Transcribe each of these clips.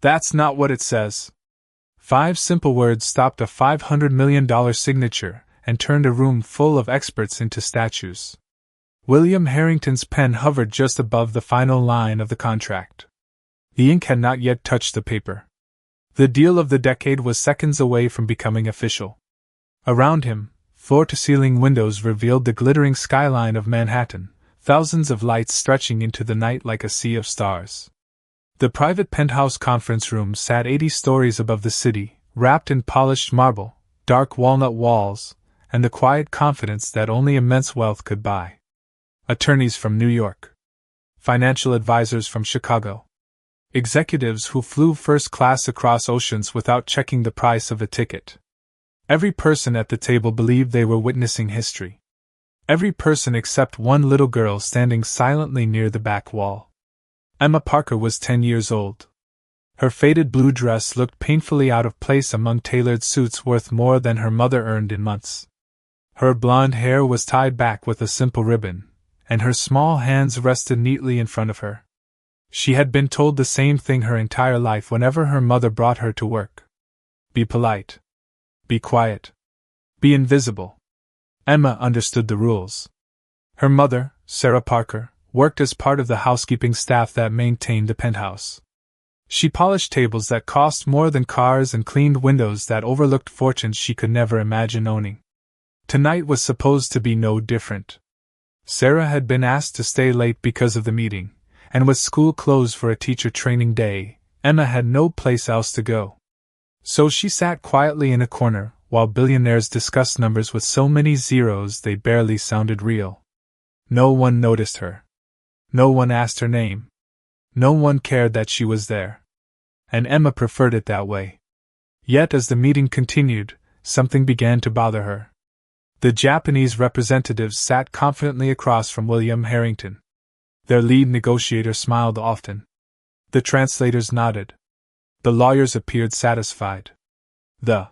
That's not what it says. 5 simple words stopped a $500 million signature and turned a room full of experts into statues. William Harrington's pen hovered just above the final line of the contract. The ink had not yet touched the paper. The deal of the decade was seconds away from becoming official. Around him, floor-to-ceiling windows revealed the glittering skyline of Manhattan, thousands of lights stretching into the night like a sea of stars. The private penthouse conference room sat 80 stories above the city, wrapped in polished marble, dark walnut walls, and the quiet confidence that only immense wealth could buy. Attorneys from New York. Financial advisors from Chicago. Executives who flew first class across oceans without checking the price of a ticket. Every person at the table believed they were witnessing history. Every person except one little girl standing silently near the back wall. Emma Parker was 10 years old. Her faded blue dress looked painfully out of place among tailored suits worth more than her mother earned in months. Her blonde hair was tied back with a simple ribbon, and her small hands rested neatly in front of her. She had been told the same thing her entire life whenever her mother brought her to work. Be polite. Be quiet. Be invisible. Emma understood the rules. Her mother, Sarah Parker, worked as part of the housekeeping staff that maintained the penthouse. She polished tables that cost more than cars and cleaned windows that overlooked fortunes she could never imagine owning. Tonight was supposed to be no different. Sarah had been asked to stay late because of the meeting, and with school closed for a teacher training day, Emma had no place else to go. So she sat quietly in a corner, while billionaires discussed numbers with so many zeros they barely sounded real. No one noticed her. No one asked her name. No one cared that she was there. And Emma preferred it that way. Yet as the meeting continued, something began to bother her. The Japanese representatives sat confidently across from William Harrington. Their lead negotiator smiled often. The translators nodded. The lawyers appeared satisfied. The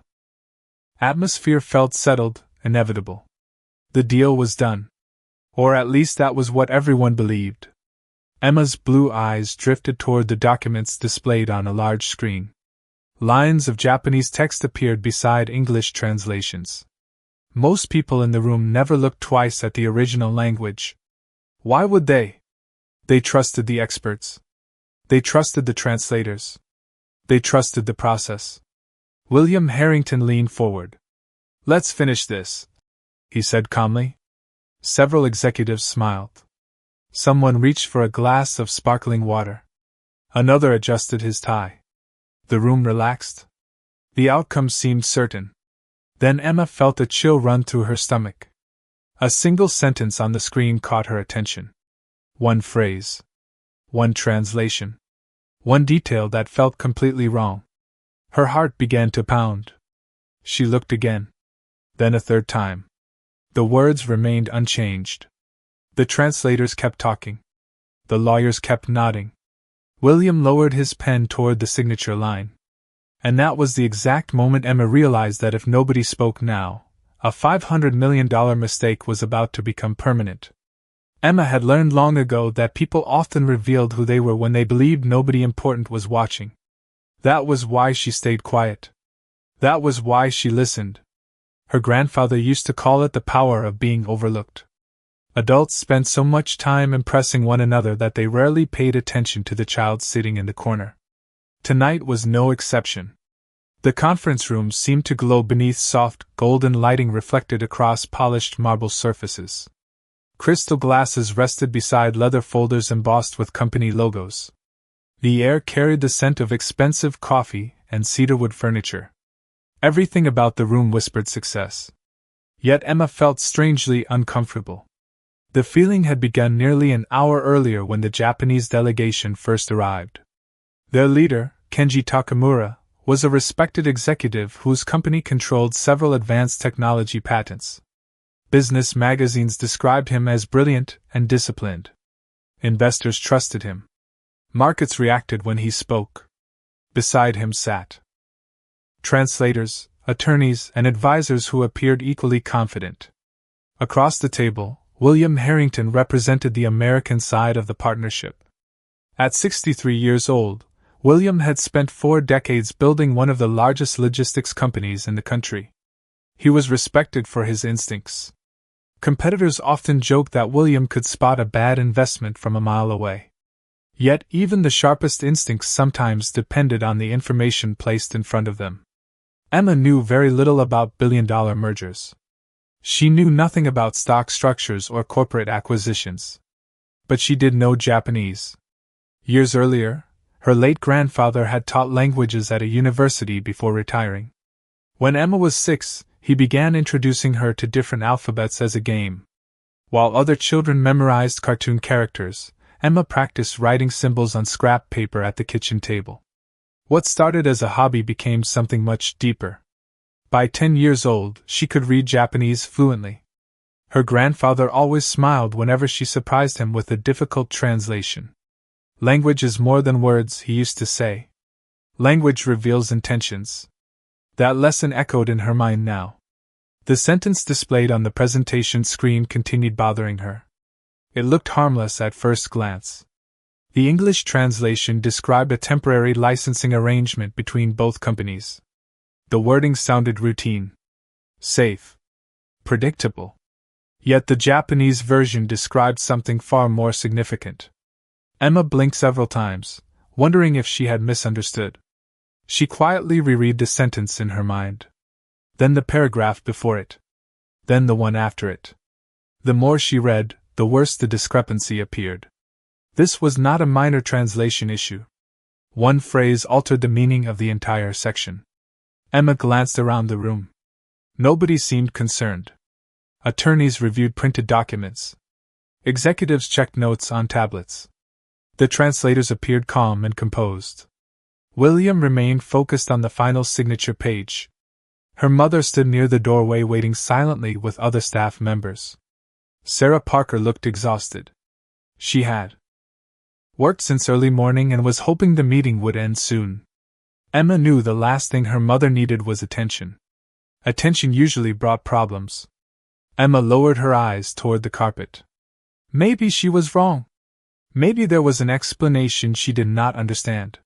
atmosphere felt settled, inevitable. The deal was done. Or at least that was what everyone believed. Emma's blue eyes drifted toward the documents displayed on a large screen. Lines of Japanese text appeared beside English translations. Most people in the room never looked twice at the original language. Why would they? They trusted the experts. They trusted the translators. They trusted the process. William Harrington leaned forward. "Let's finish this," he said calmly. Several executives smiled. Someone reached for a glass of sparkling water. Another adjusted his tie. The room relaxed. The outcome seemed certain. Then Emma felt a chill run through her stomach. A single sentence on the screen caught her attention. One phrase. One translation. One detail that felt completely wrong. Her heart began to pound. She looked again. Then a third time. The words remained unchanged. The translators kept talking. The lawyers kept nodding. William lowered his pen toward the signature line. And that was the exact moment Emma realized that if nobody spoke now, a $500 million mistake was about to become permanent. Emma had learned long ago that people often revealed who they were when they believed nobody important was watching. That was why she stayed quiet. That was why she listened. Her grandfather used to call it the power of being overlooked. Adults spent so much time impressing one another that they rarely paid attention to the child sitting in the corner. Tonight was no exception. The conference room seemed to glow beneath soft, golden lighting reflected across polished marble surfaces. Crystal glasses rested beside leather folders embossed with company logos. The air carried the scent of expensive coffee and cedarwood furniture. Everything about the room whispered success. Yet Emma felt strangely uncomfortable. The feeling had begun nearly an hour earlier when the Japanese delegation first arrived. Their leader, Kenji Takamura, was a respected executive whose company controlled several advanced technology patents. Business magazines described him as brilliant and disciplined. Investors trusted him. Markets reacted when he spoke. Beside him sat translators, attorneys, and advisors who appeared equally confident. Across the table, William Harrington represented the American side of the partnership. At 63 years old, William had spent 4 decades building one of the largest logistics companies in the country. He was respected for his instincts. Competitors often joked that William could spot a bad investment from a mile away. Yet even the sharpest instincts sometimes depended on the information placed in front of them. Emma knew very little about billion-dollar mergers. She knew nothing about stock structures or corporate acquisitions. But she did know Japanese. Years earlier, her late grandfather had taught languages at a university before retiring. When Emma was 6, he began introducing her to different alphabets as a game. While other children memorized cartoon characters, Emma practiced writing symbols on scrap paper at the kitchen table. What started as a hobby became something much deeper. By 10 years old, she could read Japanese fluently. Her grandfather always smiled whenever she surprised him with a difficult translation. "Language is more than words," he used to say. "Language reveals intentions." That lesson echoed in her mind now. The sentence displayed on the presentation screen continued bothering her. It looked harmless at first glance. The English translation described a temporary licensing arrangement between both companies. The wording sounded routine, safe, predictable. Yet the Japanese version described something far more significant. Emma blinked several times, wondering if she had misunderstood. She quietly reread the sentence in her mind. Then the paragraph before it. Then the one after it. The more she read, the worse the discrepancy appeared. This was not a minor translation issue. One phrase altered the meaning of the entire section. Emma glanced around the room. Nobody seemed concerned. Attorneys reviewed printed documents. Executives checked notes on tablets. The translators appeared calm and composed. William remained focused on the final signature page. Her mother stood near the doorway waiting silently with other staff members. Sarah Parker looked exhausted. She had worked since early morning and was hoping the meeting would end soon. Emma knew the last thing her mother needed was attention. Attention usually brought problems. Emma lowered her eyes toward the carpet. Maybe she was wrong. Maybe there was an explanation she did not understand.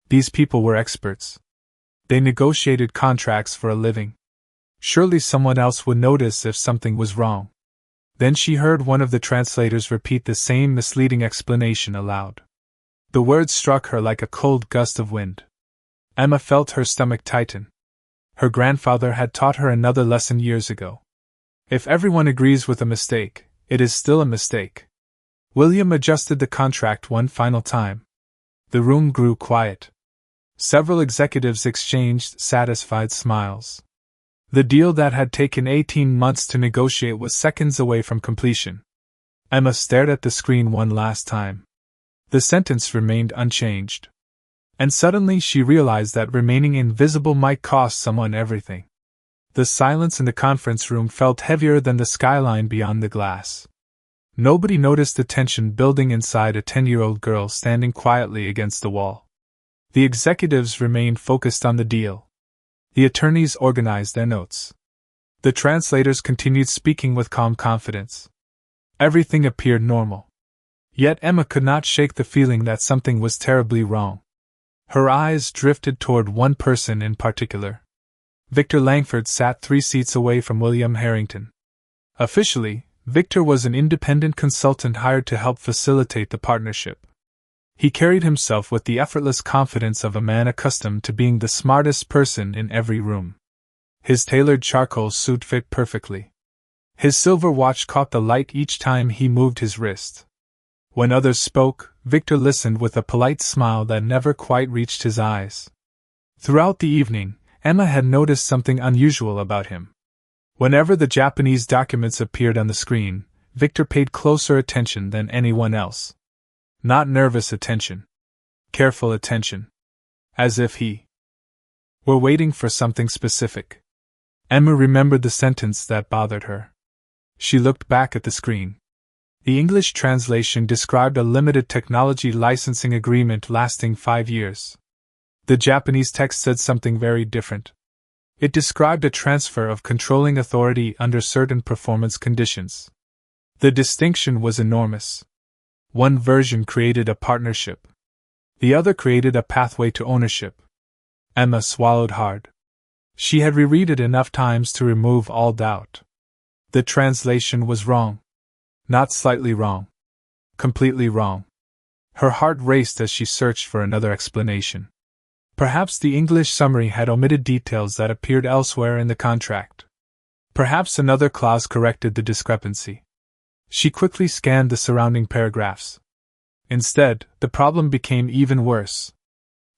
These people were experts. They negotiated contracts for a living. Surely someone else would notice if something was wrong. Then she heard one of the translators repeat the same misleading explanation aloud. The words struck her like a cold gust of wind. Emma felt her stomach tighten. Her grandfather had taught her another lesson years ago. If everyone agrees with a mistake, it is still a mistake. William adjusted the contract one final time. The room grew quiet. Several executives exchanged satisfied smiles. The deal that had taken 18 months to negotiate was seconds away from completion. Emma stared at the screen one last time. The sentence remained unchanged. And suddenly she realized that remaining invisible might cost someone everything. The silence in the conference room felt heavier than the skyline beyond the glass. Nobody noticed the tension building inside a 10-year-old girl standing quietly against the wall. The executives remained focused on the deal. The attorneys organized their notes. The translators continued speaking with calm confidence. Everything appeared normal. Yet Emma could not shake the feeling that something was terribly wrong. Her eyes drifted toward one person in particular. Victor Langford sat 3 seats away from William Harrington. Officially, Victor was an independent consultant hired to help facilitate the partnership. He carried himself with the effortless confidence of a man accustomed to being the smartest person in every room. His tailored charcoal suit fit perfectly. His silver watch caught the light each time he moved his wrist. When others spoke, Victor listened with a polite smile that never quite reached his eyes. Throughout the evening, Emma had noticed something unusual about him. Whenever the Japanese documents appeared on the screen, Victor paid closer attention than anyone else. Not nervous attention. Careful attention. As if he were waiting for something specific. Emma remembered the sentence that bothered her. She looked back at the screen. The English translation described a limited technology licensing agreement lasting 5 years. The Japanese text said something very different. It described a transfer of controlling authority under certain performance conditions. The distinction was enormous. One version created a partnership. The other created a pathway to ownership. Emma swallowed hard. She had reread it enough times to remove all doubt. The translation was wrong. Not slightly wrong. Completely wrong. Her heart raced as she searched for another explanation. Perhaps the English summary had omitted details that appeared elsewhere in the contract. Perhaps another clause corrected the discrepancy. She quickly scanned the surrounding paragraphs. Instead, the problem became even worse.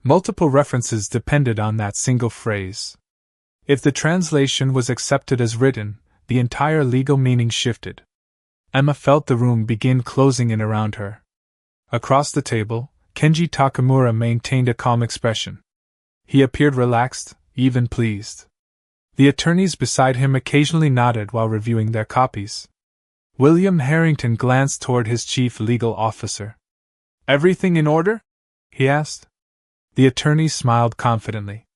Multiple references depended on that single phrase. If the translation was accepted as written, the entire legal meaning shifted. Emma felt the room begin closing in around her. Across the table, Kenji Takamura maintained a calm expression. He appeared relaxed, even pleased. The attorneys beside him occasionally nodded while reviewing their copies. William Harrington glanced toward his chief legal officer. "Everything in order?" he asked. The attorney smiled confidently.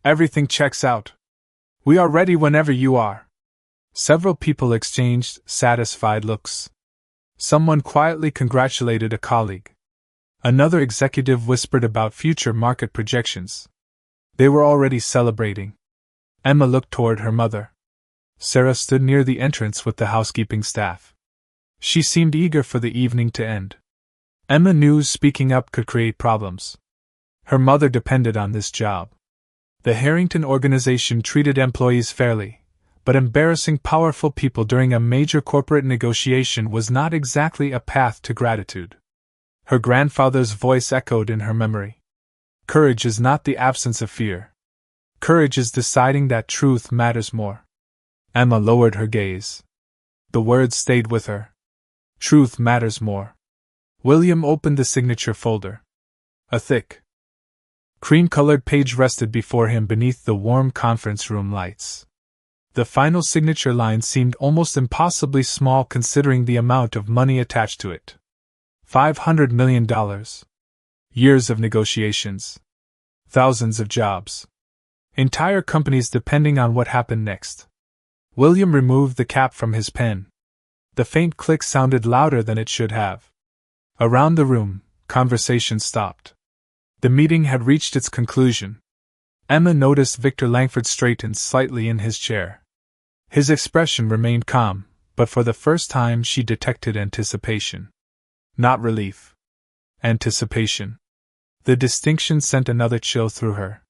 "Everything checks out. We are ready whenever you are." Several people exchanged satisfied looks. Someone quietly congratulated a colleague. Another executive whispered about future market projections. They were already celebrating. Emma looked toward her mother. Sarah stood near the entrance with the housekeeping staff. She seemed eager for the evening to end. Emma knew speaking up could create problems. Her mother depended on this job. The Harrington organization treated employees fairly, but embarrassing powerful people during a major corporate negotiation was not exactly a path to gratitude. Her grandfather's voice echoed in her memory. Courage is not the absence of fear. Courage is deciding that truth matters more. Emma lowered her gaze. The words stayed with her. Truth matters more. William opened the signature folder. A thick, cream-colored page rested before him beneath the warm conference room lights. The final signature line seemed almost impossibly small considering the amount of money attached to it. $500 million. Years of negotiations. Thousands of jobs. Entire companies depending on what happened next. William removed the cap from his pen. The faint click sounded louder than it should have. Around the room, conversation stopped. The meeting had reached its conclusion. Emma noticed Victor Langford straightened slightly in his chair. His expression remained calm, but for the first time she detected anticipation. Not relief. Anticipation. The distinction sent another chill through her.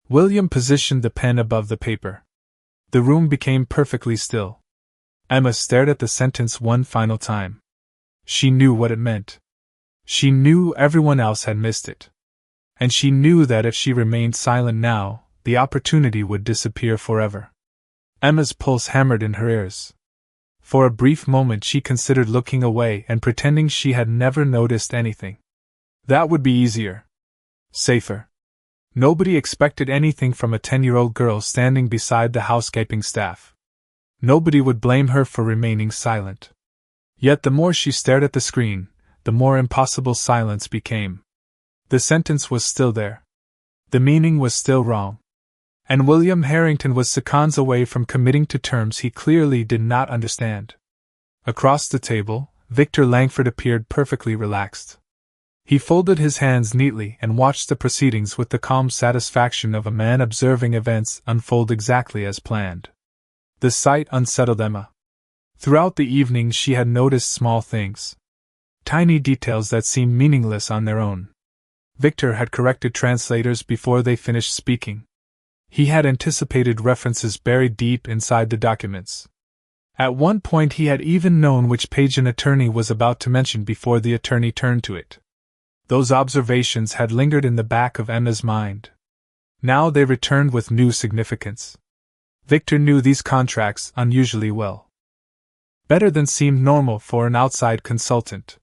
William positioned the pen above the paper. The room became perfectly still. Emma stared at the sentence one final time. She knew what it meant. She knew everyone else had missed it. And she knew that if she remained silent now, the opportunity would disappear forever. Emma's pulse hammered in her ears. For a brief moment she considered looking away and pretending she had never noticed anything. That would be easier. Safer. Nobody expected anything from a 10-year-old girl standing beside the housekeeping staff. Nobody would blame her for remaining silent. Yet the more she stared at the screen, the more impossible silence became. The sentence was still there. The meaning was still wrong. And William Harrington was seconds away from committing to terms he clearly did not understand. Across the table, Victor Langford appeared perfectly relaxed. He folded his hands neatly and watched the proceedings with the calm satisfaction of a man observing events unfold exactly as planned. The sight unsettled Emma. Throughout the evening she had noticed small things. Tiny details that seemed meaningless on their own. Victor had corrected translators before they finished speaking. He had anticipated references buried deep inside the documents. At one point he had even known which page an attorney was about to mention before the attorney turned to it. Those observations had lingered in the back of Emma's mind. Now they returned with new significance. Victor knew these contracts unusually well. Better than seemed normal for an outside consultant.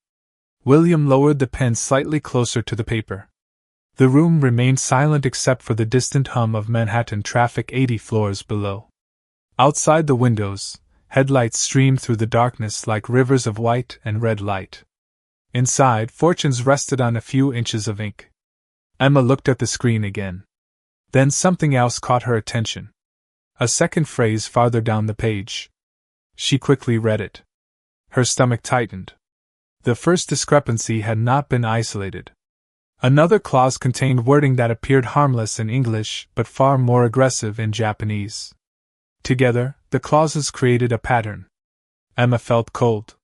William lowered the pen slightly closer to the paper. The room remained silent except for the distant hum of Manhattan traffic 80 floors below. Outside the windows, headlights streamed through the darkness like rivers of white and red light. Inside, fortunes rested on a few inches of ink. Emma looked at the screen again. Then something else caught her attention. A second phrase farther down the page. She quickly read it. Her stomach tightened. The first discrepancy had not been isolated. Another clause contained wording that appeared harmless in English but far more aggressive in Japanese. Together, the clauses created a pattern. Emma felt cold.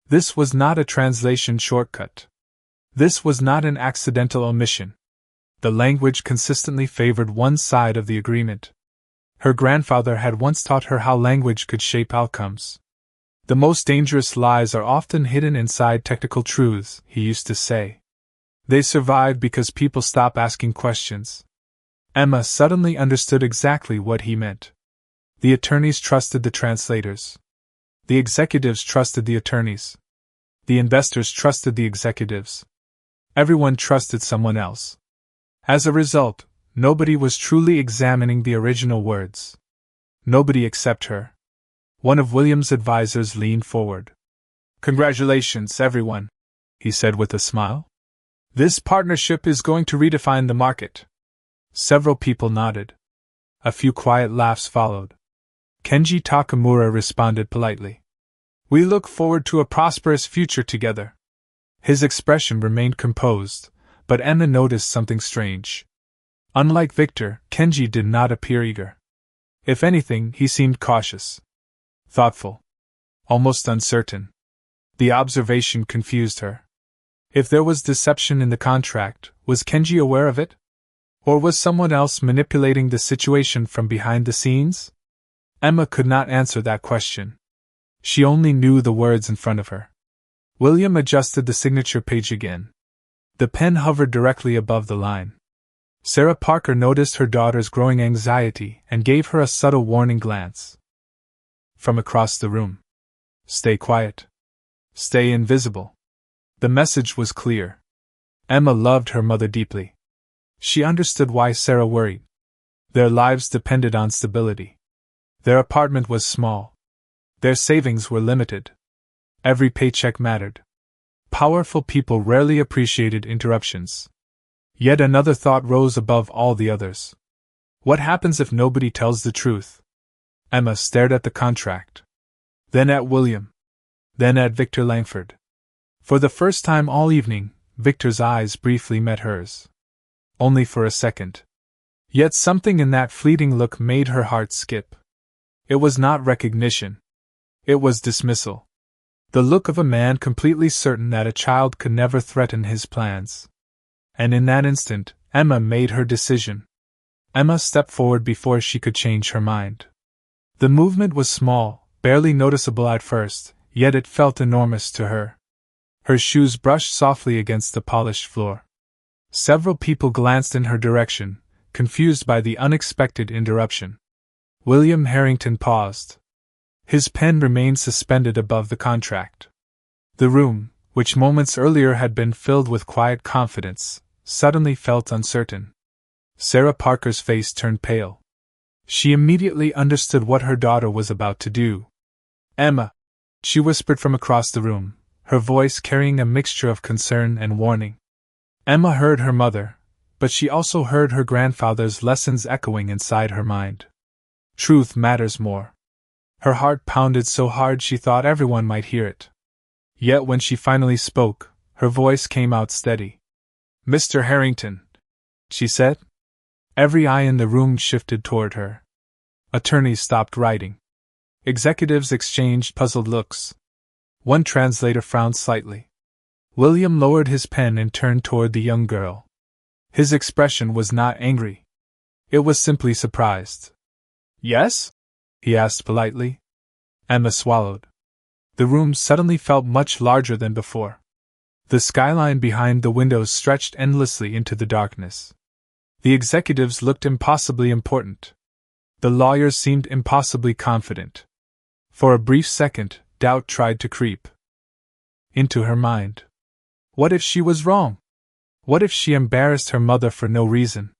This was not a translation shortcut. This was not an accidental omission. The language consistently favored one side of the agreement. Her grandfather had once taught her how language could shape outcomes. The most dangerous lies are often hidden inside technical truths, he used to say. They survive because people stop asking questions. Emma suddenly understood exactly what he meant. The attorneys trusted the translators. The executives trusted the attorneys. The investors trusted the executives. Everyone trusted someone else. As a result, nobody was truly examining the original words. Nobody except her. One of William's advisors leaned forward. "Congratulations, everyone," he said with a smile. "This partnership is going to redefine the market." Several people nodded. A few quiet laughs followed. Kenji Takamura responded politely. "We look forward to a prosperous future together." His expression remained composed, but Emma noticed something strange. Unlike Victor, Kenji did not appear eager. If anything, he seemed cautious. Thoughtful. Almost uncertain. The observation confused her. If there was deception in the contract, was Kenji aware of it? Or was someone else manipulating the situation from behind the scenes? Emma could not answer that question. She only knew the words in front of her. William adjusted the signature page again. The pen hovered directly above the line. Sarah Parker noticed her daughter's growing anxiety and gave her a subtle warning glance. From across the room. "Stay quiet. Stay invisible." The message was clear. Emma loved her mother deeply. She understood why Sarah worried. Their lives depended on stability. Their apartment was small. Their savings were limited. Every paycheck mattered. Powerful people rarely appreciated interruptions. Yet another thought rose above all the others. What happens if nobody tells the truth? Emma stared at the contract. Then at William. Then at Victor Langford. For the first time all evening, Victor's eyes briefly met hers. Only for a second. Yet something in that fleeting look made her heart skip. It was not recognition. It was dismissal. The look of a man completely certain that a child could never threaten his plans. And in that instant, Emma made her decision. Emma stepped forward before she could change her mind. The movement was small, barely noticeable at first, yet it felt enormous to her. Her shoes brushed softly against the polished floor. Several people glanced in her direction, confused by the unexpected interruption. William Harrington paused. His pen remained suspended above the contract. The room, which moments earlier had been filled with quiet confidence, suddenly felt uncertain. Sarah Parker's face turned pale. She immediately understood what her daughter was about to do. "Emma," she whispered from across the room, her voice carrying a mixture of concern and warning. Emma heard her mother, but she also heard her grandfather's lessons echoing inside her mind. Truth matters more. Her heart pounded so hard she thought everyone might hear it. Yet when she finally spoke, her voice came out steady. "Mr. Harrington," she said. Every eye in the room shifted toward her. Attorneys stopped writing. Executives exchanged puzzled looks. One translator frowned slightly. William lowered his pen and turned toward the young girl. His expression was not angry. It was simply surprised. "Yes?" he asked politely. Emma swallowed. The room suddenly felt much larger than before. The skyline behind the windows stretched endlessly into the darkness. The executives looked impossibly important. The lawyers seemed impossibly confident. For a brief second, doubt tried to creep into her mind. What if she was wrong? What if she embarrassed her mother for no reason?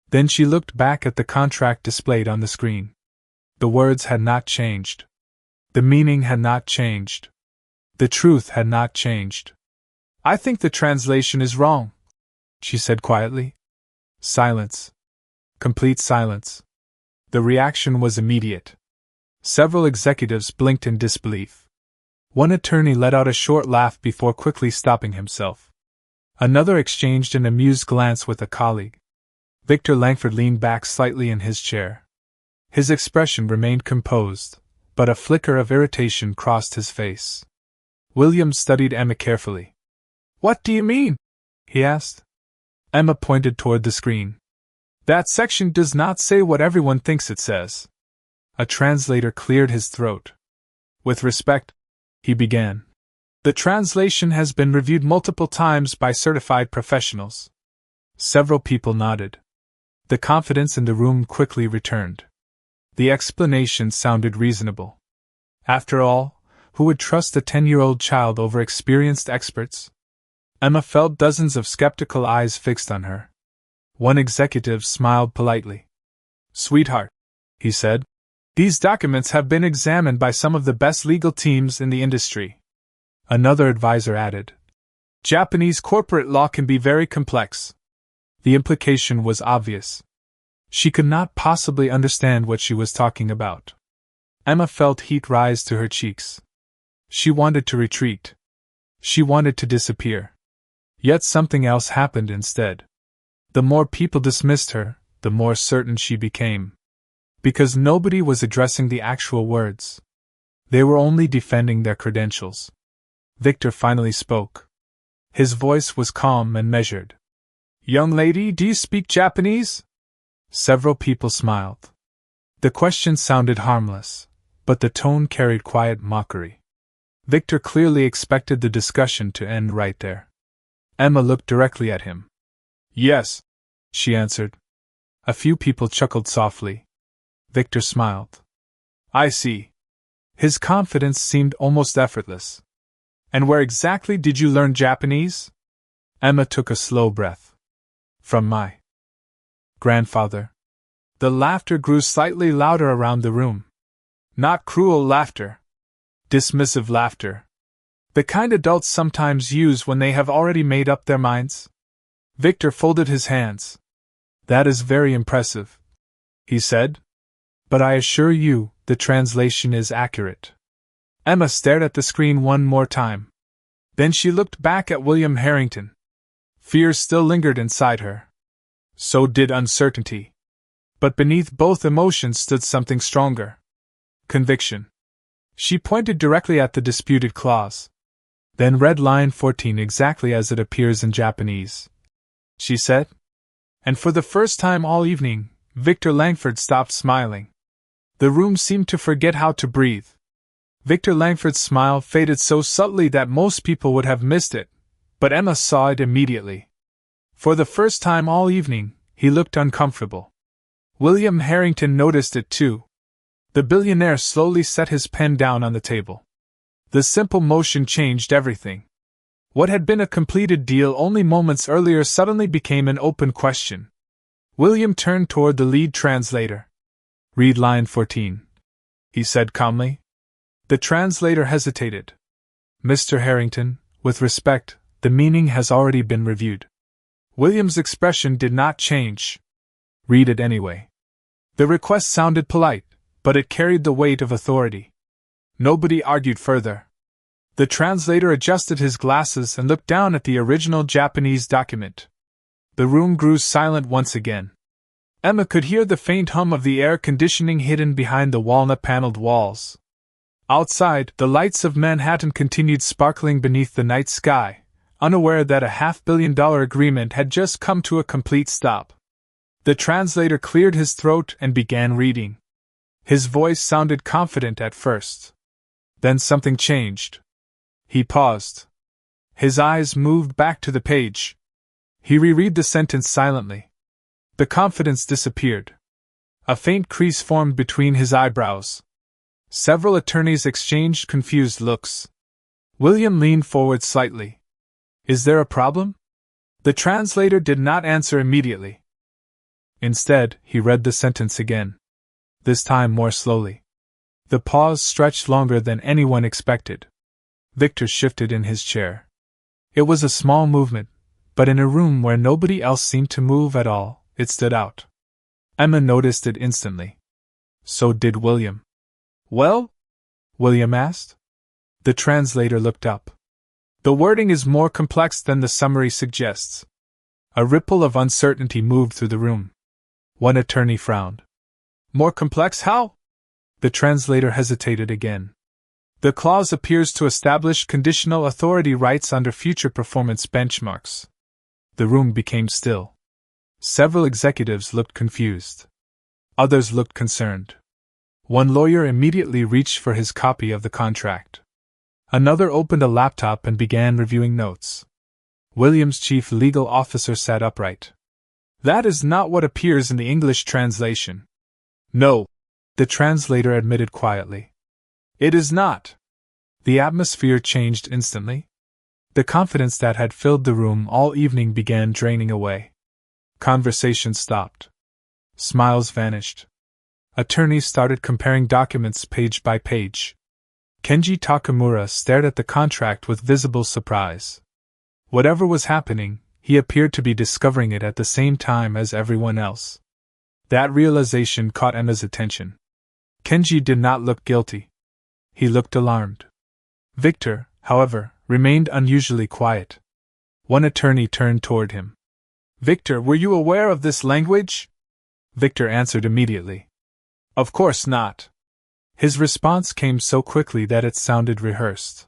Then she looked back at the contract displayed on the screen. The words had not changed. The meaning had not changed. The truth had not changed. "I think the translation is wrong," she said quietly. Silence. Complete silence. The reaction was immediate. Several executives blinked in disbelief. One attorney let out a short laugh before quickly stopping himself. Another exchanged an amused glance with a colleague. Victor Langford leaned back slightly in his chair. His expression remained composed, but a flicker of irritation crossed his face. William studied Emma carefully. "What do you mean?" he asked. Emma pointed toward the screen. "That section does not say what everyone thinks it says." A translator cleared his throat. "With respect," he began. "The translation has been reviewed multiple times by certified professionals." Several people nodded. The confidence in the room quickly returned. The explanation sounded reasonable. After all, who would trust a 10-year-old child over experienced experts? Emma felt dozens of skeptical eyes fixed on her. One executive smiled politely. "Sweetheart," he said, "these documents have been examined by some of the best legal teams in the industry." Another advisor added, "Japanese corporate law can be very complex." The implication was obvious. She could not possibly understand what she was talking about. Emma felt heat rise to her cheeks. She wanted to retreat. She wanted to disappear. Yet something else happened instead. The more people dismissed her, the more certain she became. Because nobody was addressing the actual words. They were only defending their credentials. Victor finally spoke. His voice was calm and measured. "Young lady, do you speak Japanese?" Several people smiled. The question sounded harmless, but the tone carried quiet mockery. Victor clearly expected the discussion to end right there. Emma looked directly at him. "Yes," she answered. A few people chuckled softly. Victor smiled. "I see." His confidence seemed almost effortless. "And where exactly did you learn Japanese?" Emma took a slow breath. "From my grandfather." The laughter grew slightly louder around the room. Not cruel laughter. Dismissive laughter. The kind adults sometimes use when they have already made up their minds. Victor folded his hands. "That is very impressive," he said. "But I assure you, the translation is accurate." Emma stared at the screen one more time. Then she looked back at William Harrington. Fear still lingered inside her. So did uncertainty. But beneath both emotions stood something stronger. Conviction. She pointed directly at the disputed clause. "Then read line 14 exactly as it appears in Japanese," she said. And for the first time all evening, Victor Langford stopped smiling. The room seemed to forget how to breathe. Victor Langford's smile faded so subtly that most people would have missed it, but Emma saw it immediately. For the first time all evening, he looked uncomfortable. William Harrington noticed it too. The billionaire slowly set his pen down on the table. The simple motion changed everything. What had been a completed deal only moments earlier suddenly became an open question. William turned toward the lead translator. "Read line 14, he said calmly. The translator hesitated. "Mr. Harrington, with respect, the meaning has already been reviewed." William's expression did not change. "Read it anyway." The request sounded polite, but it carried the weight of authority. Nobody argued further. The translator adjusted his glasses and looked down at the original Japanese document. The room grew silent once again. Emma could hear the faint hum of the air conditioning hidden behind the walnut-paneled walls. Outside, the lights of Manhattan continued sparkling beneath the night sky, unaware that a $500 million agreement had just come to a complete stop. The translator cleared his throat and began reading. His voice sounded confident at first. Then something changed. He paused. His eyes moved back to the page. He reread the sentence silently. The confidence disappeared. A faint crease formed between his eyebrows. Several attorneys exchanged confused looks. William leaned forward slightly. "Is there a problem?" The translator did not answer immediately. Instead, he read the sentence again. This time more slowly. The pause stretched longer than anyone expected. Victor shifted in his chair. It was a small movement, but in a room where nobody else seemed to move at all, it stood out. Emma noticed it instantly. So did William. "Well?" William asked. The translator looked up. The wording is more complex than the summary suggests. A ripple of uncertainty moved through the room. One attorney frowned. More complex how? The translator hesitated again. The clause appears to establish conditional authority rights under future performance benchmarks. The room became still. Several executives looked confused. Others looked concerned. One lawyer immediately reached for his copy of the contract. Another opened a laptop and began reviewing notes. William's chief legal officer sat upright. That is not what appears in the English translation. No, the translator admitted quietly. It is not. The atmosphere changed instantly. The confidence that had filled the room all evening began draining away. Conversation stopped. Smiles vanished. Attorneys started comparing documents page by page. Kenji Takamura stared at the contract with visible surprise. Whatever was happening, he appeared to be discovering it at the same time as everyone else. That realization caught Emma's attention. Kenji did not look guilty. He looked alarmed. Victor, however, remained unusually quiet. One attorney turned toward him. Victor, were you aware of this language? Victor answered immediately. Of course not. His response came so quickly that it sounded rehearsed.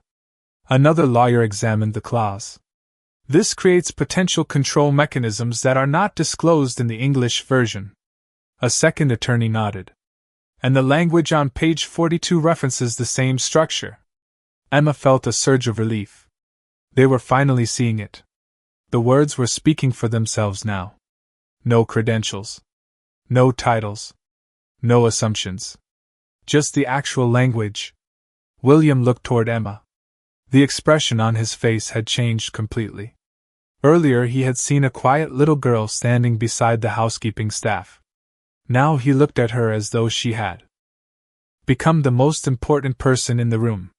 Another lawyer examined the clause. This creates potential control mechanisms that are not disclosed in the English version. A second attorney nodded. And the language on page 42 references the same structure. Emma felt a surge of relief. They were finally seeing it. The words were speaking for themselves now. No credentials. No titles. No assumptions. Just the actual language. William looked toward Emma. The expression on his face had changed completely. Earlier he had seen a quiet little girl standing beside the housekeeping staff. Now he looked at her as though she had become the most important person in the room.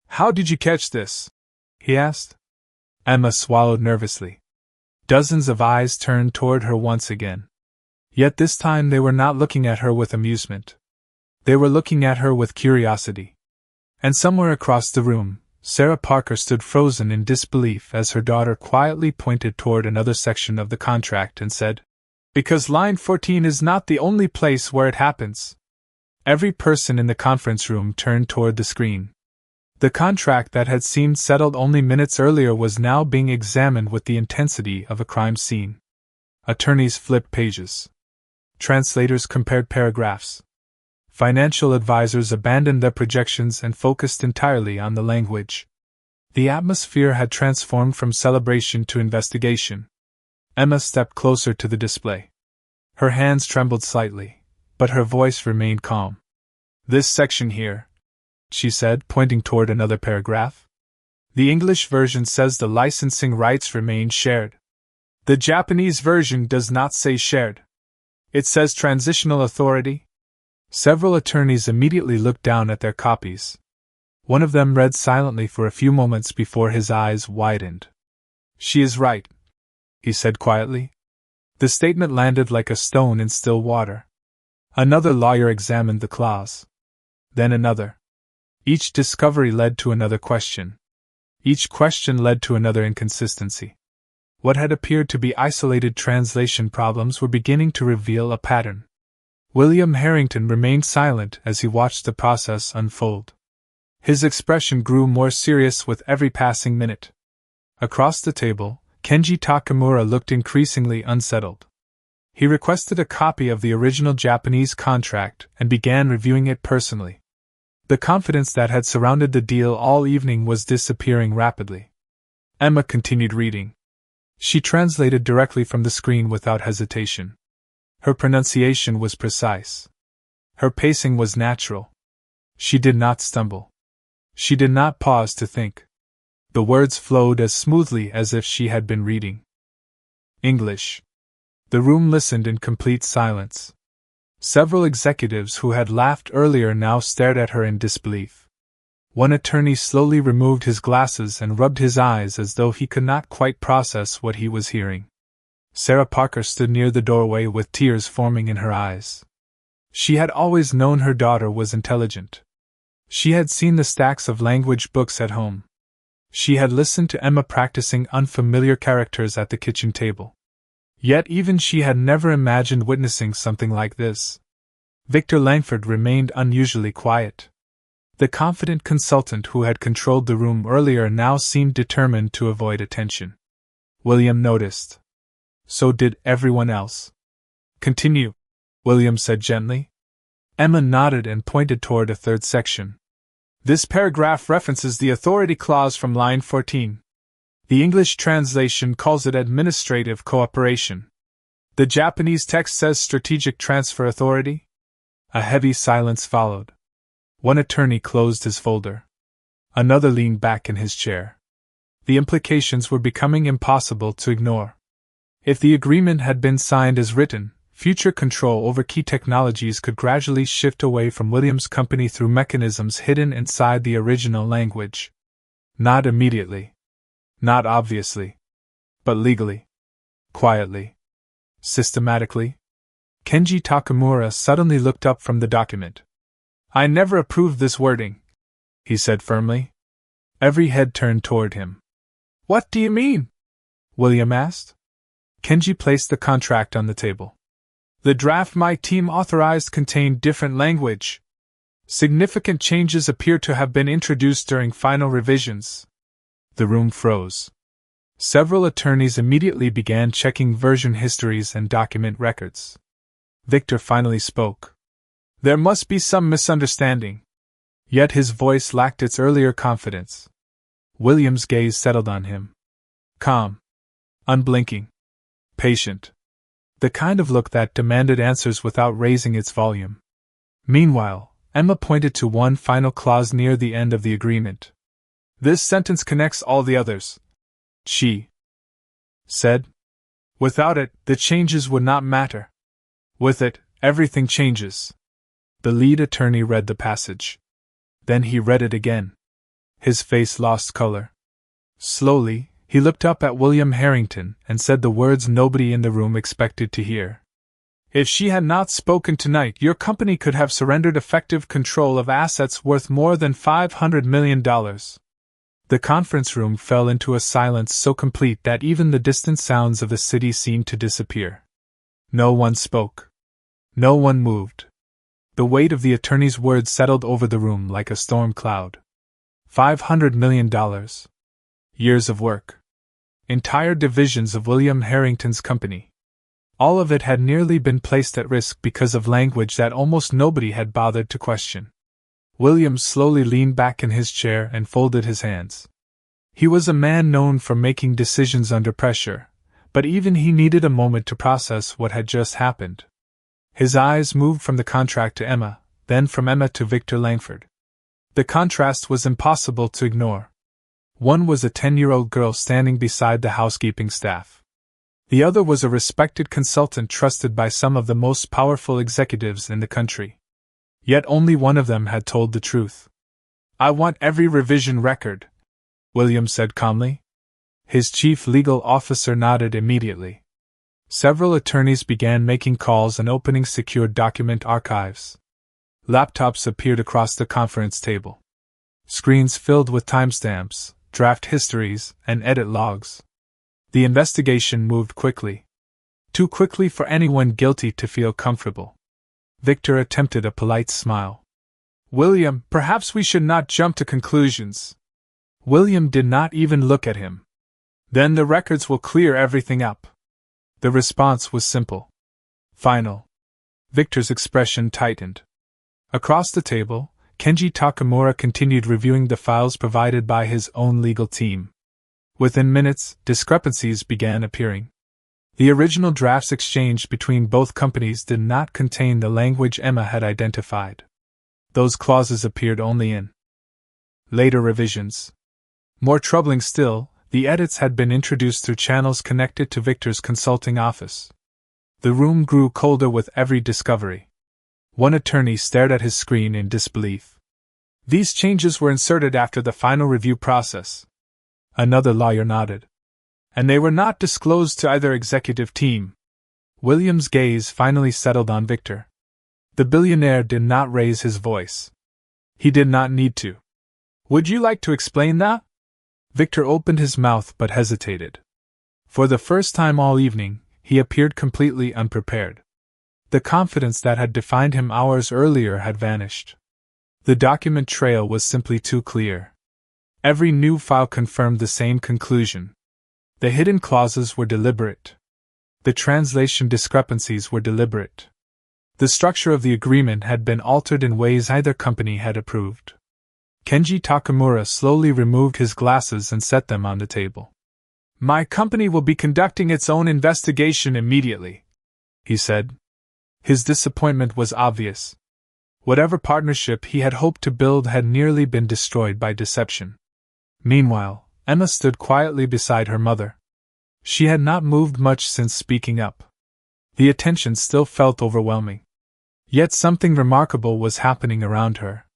How did you catch this? He asked. Emma swallowed nervously. Dozens of eyes turned toward her once again. Yet this time they were not looking at her with amusement. They were looking at her with curiosity. And somewhere across the room, Sarah Parker stood frozen in disbelief as her daughter quietly pointed toward another section of the contract and said, Because line 14 is not the only place where it happens. Every person in the conference room turned toward the screen. The contract that had seemed settled only minutes earlier was now being examined with the intensity of a crime scene. Attorneys flipped pages. Translators compared paragraphs. Financial advisors abandoned their projections and focused entirely on the language. The atmosphere had transformed from celebration to investigation. Emma stepped closer to the display. Her hands trembled slightly, but her voice remained calm. This section here, she said, pointing toward another paragraph. The English version says the licensing rights remain shared. The Japanese version does not say shared. It says transitional authority. Several attorneys immediately looked down at their copies. One of them read silently for a few moments before his eyes widened. She is right, he said quietly. The statement landed like a stone in still water. Another lawyer examined the clause. Then another. Each discovery led to another question. Each question led to another inconsistency. What had appeared to be isolated translation problems were beginning to reveal a pattern. William Harrington remained silent as he watched the process unfold. His expression grew more serious with every passing minute. Across the table, Kenji Takamura looked increasingly unsettled. He requested a copy of the original Japanese contract and began reviewing it personally. The confidence that had surrounded the deal all evening was disappearing rapidly. Emma continued reading. She translated directly from the screen without hesitation. Her pronunciation was precise. Her pacing was natural. She did not stumble. She did not pause to think. The words flowed as smoothly as if she had been reading English. The room listened in complete silence. Several executives who had laughed earlier now stared at her in disbelief. One attorney slowly removed his glasses and rubbed his eyes as though he could not quite process what he was hearing. Sarah Parker stood near the doorway with tears forming in her eyes. She had always known her daughter was intelligent. She had seen the stacks of language books at home. She had listened to Emma practicing unfamiliar characters at the kitchen table. Yet even she had never imagined witnessing something like this. Victor Langford remained unusually quiet. The confident consultant who had controlled the room earlier now seemed determined to avoid attention. William noticed. So did everyone else. Continue, William said gently. Emma nodded and pointed toward a third section. This paragraph references the authority clause from line 14. The English translation calls it administrative cooperation. The Japanese text says strategic transfer authority. A heavy silence followed. One attorney closed his folder. Another leaned back in his chair. The implications were becoming impossible to ignore. If the agreement had been signed as written, future control over key technologies could gradually shift away from Williams' company through mechanisms hidden inside the original language. Not immediately. Not obviously. But legally. Quietly. Systematically. Kenji Takamura suddenly looked up from the document. I never approved this wording, he said firmly. Every head turned toward him. What do you mean? William asked. Kenji placed the contract on the table. The draft my team authorized contained different language. Significant changes appear to have been introduced during final revisions. The room froze. Several attorneys immediately began checking version histories and document records. Victor finally spoke. There must be some misunderstanding. Yet his voice lacked its earlier confidence. William's gaze settled on him. Calm. Unblinking. Patient. The kind of look that demanded answers without raising its volume. Meanwhile, Emma pointed to one final clause near the end of the agreement. This sentence connects all the others, she said. Without it, the changes would not matter. With it, everything changes. The lead attorney read the passage. Then he read it again. His face lost color. Slowly, he looked up at William Harrington and said the words nobody in the room expected to hear. If she had not spoken tonight, your company could have surrendered effective control of assets worth more than $500 million. The conference room fell into a silence so complete that even the distant sounds of the city seemed to disappear. No one spoke. No one moved. The weight of the attorney's words settled over the room like a storm cloud. $500 million. Years of work. Entire divisions of William Harrington's company. All of it had nearly been placed at risk because of language that almost nobody had bothered to question. William slowly leaned back in his chair and folded his hands. He was a man known for making decisions under pressure, but even he needed a moment to process what had just happened. His eyes moved from the contract to Emma, then from Emma to Victor Langford. The contrast was impossible to ignore. One was a 10-year-old girl standing beside the housekeeping staff. The other was a respected consultant trusted by some of the most powerful executives in the country. Yet only one of them had told the truth. I want every revision record, William said calmly. His chief legal officer nodded immediately. Several attorneys began making calls and opening secured document archives. Laptops appeared across the conference table. Screens filled with timestamps, draft histories, and edit logs. The investigation moved quickly. Too quickly for anyone guilty to feel comfortable. Victor attempted a polite smile. William, perhaps we should not jump to conclusions. William did not even look at him. Then the records will clear everything up. The response was simple. Final. Victor's expression tightened. Across the table, Kenji Takamura continued reviewing the files provided by his own legal team. Within minutes, discrepancies began appearing. The original drafts exchanged between both companies did not contain the language Emma had identified. Those clauses appeared only in later revisions. More troubling still, the edits had been introduced through channels connected to Victor's consulting office. The room grew colder with every discovery. One attorney stared at his screen in disbelief. These changes were inserted after the final review process. Another lawyer nodded. And they were not disclosed to either executive team. William's gaze finally settled on Victor. The billionaire did not raise his voice. He did not need to. Would you like to explain that? Victor opened his mouth but hesitated. For the first time all evening, he appeared completely unprepared. The confidence that had defined him hours earlier had vanished. The document trail was simply too clear. Every new file confirmed the same conclusion. The hidden clauses were deliberate. The translation discrepancies were deliberate. The structure of the agreement had been altered in ways either company had approved. Kenji Takamura slowly removed his glasses and set them on the table. "My company will be conducting its own investigation immediately," he said. His disappointment was obvious. Whatever partnership he had hoped to build had nearly been destroyed by deception. Meanwhile, Emma stood quietly beside her mother. She had not moved much since speaking up. The attention still felt overwhelming. Yet something remarkable was happening around her.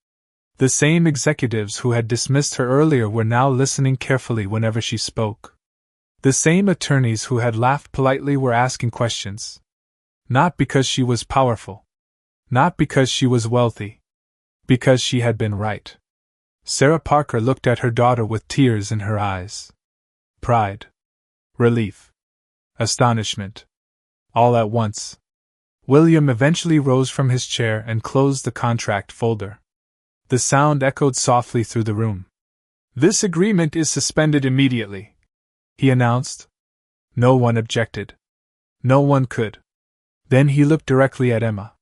The same executives who had dismissed her earlier were now listening carefully whenever she spoke. The same attorneys who had laughed politely were asking questions. Not because she was powerful. Not because she was wealthy. Because she had been right. Sarah Parker looked at her daughter with tears in her eyes. Pride. Relief. Astonishment. All at once. William eventually rose from his chair and closed the contract folder. The sound echoed softly through the room. "This agreement is suspended immediately," he announced. No one objected. No one could. Then he looked directly at Emma.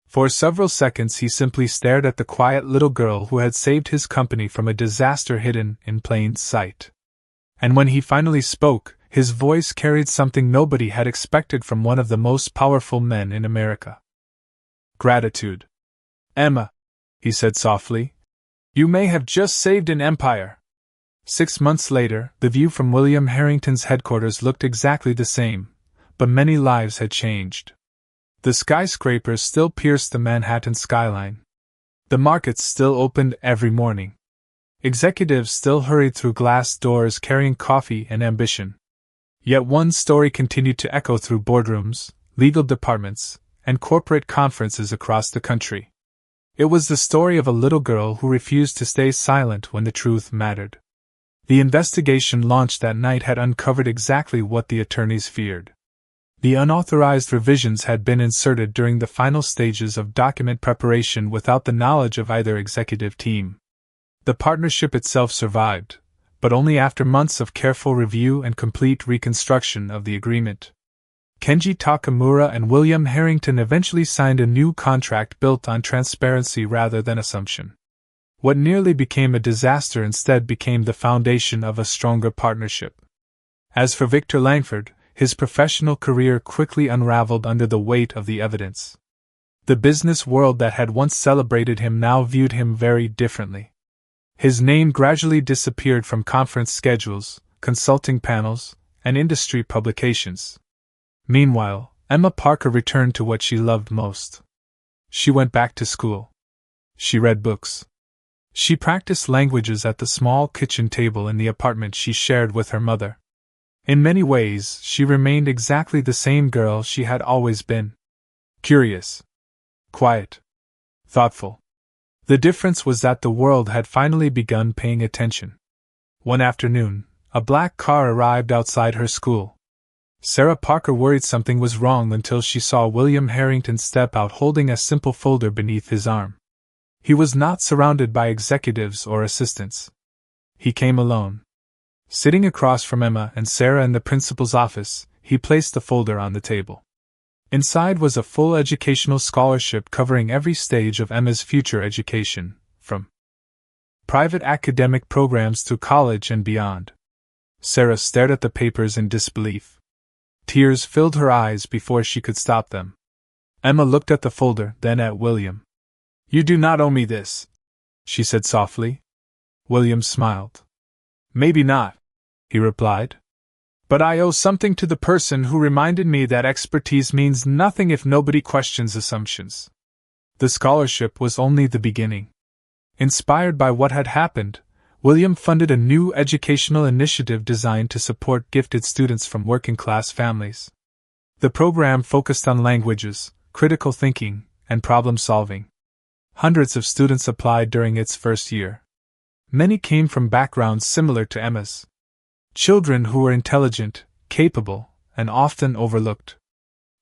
For several seconds he simply stared at the quiet little girl who had saved his company from a disaster hidden in plain sight. And when he finally spoke, his voice carried something nobody had expected from one of the most powerful men in America. Gratitude. "Emma," he said softly, "you may have just saved an empire." 6 months later, the view from William Harrington's headquarters looked exactly the same, but many lives had changed. The skyscrapers still pierced the Manhattan skyline. The markets still opened every morning. Executives still hurried through glass doors carrying coffee and ambition. Yet one story continued to echo through boardrooms, legal departments, and corporate conferences across the country. It was the story of a little girl who refused to stay silent when the truth mattered. The investigation launched that night had uncovered exactly what the attorneys feared. The unauthorized revisions had been inserted during the final stages of document preparation without the knowledge of either executive team. The partnership itself survived, but only after months of careful review and complete reconstruction of the agreement. Kenji Takamura and William Harrington eventually signed a new contract built on transparency rather than assumption. What nearly became a disaster instead became the foundation of a stronger partnership. As for Victor Langford, his professional career quickly unraveled under the weight of the evidence. The business world that had once celebrated him now viewed him very differently. His name gradually disappeared from conference schedules, consulting panels, and industry publications. Meanwhile, Emma Parker returned to what she loved most. She went back to school. She read books. She practiced languages at the small kitchen table in the apartment she shared with her mother. In many ways, she remained exactly the same girl she had always been. Curious. Quiet. Thoughtful. The difference was that the world had finally begun paying attention. One afternoon, a black car arrived outside her school. Sarah Parker worried something was wrong until she saw William Harrington step out holding a simple folder beneath his arm. He was not surrounded by executives or assistants. He came alone. Sitting across from Emma and Sarah in the principal's office, he placed the folder on the table. Inside was a full educational scholarship covering every stage of Emma's future education, from private academic programs to college and beyond. Sarah stared at the papers in disbelief. Tears filled her eyes before she could stop them. Emma looked at the folder, then at William. "You do not owe me this," she said softly. William smiled. "Maybe not," he replied. "But I owe something to the person who reminded me that expertise means nothing if nobody questions assumptions." The scholarship was only the beginning. Inspired by what had happened, William funded a new educational initiative designed to support gifted students from working-class families. The program focused on languages, critical thinking, and problem-solving. Hundreds of students applied during its first year. Many came from backgrounds similar to Emma's. Children who were intelligent, capable, and often overlooked.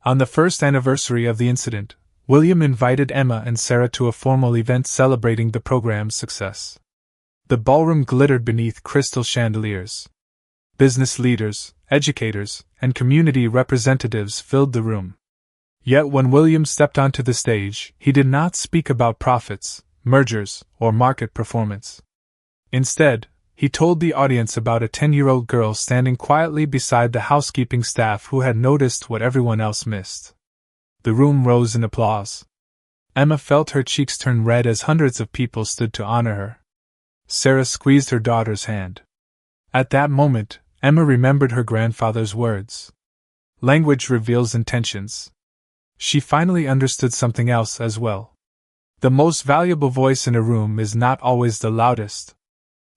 On the first anniversary of the incident, William invited Emma and Sarah to a formal event celebrating the program's success. The ballroom glittered beneath crystal chandeliers. Business leaders, educators, and community representatives filled the room. Yet when William stepped onto the stage, he did not speak about profits, mergers, or market performance. Instead, he told the audience about a 10-year-old girl standing quietly beside the housekeeping staff who had noticed what everyone else missed. The room rose in applause. Emma felt her cheeks turn red as hundreds of people stood to honor her. Sarah squeezed her daughter's hand. At that moment, Emma remembered her grandfather's words. Language reveals intentions. She finally understood something else as well. The most valuable voice in a room is not always the loudest.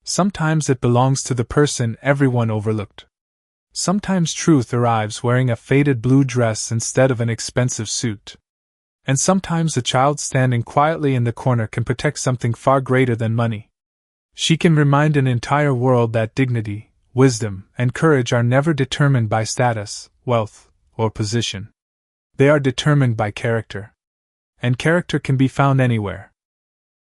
Sometimes it belongs to the person everyone overlooked. Sometimes truth arrives wearing a faded blue dress instead of an expensive suit. And sometimes a child standing quietly in the corner can protect something far greater than money. She can remind an entire world that dignity, wisdom, and courage are never determined by status, wealth, or position. They are determined by character. And character can be found anywhere.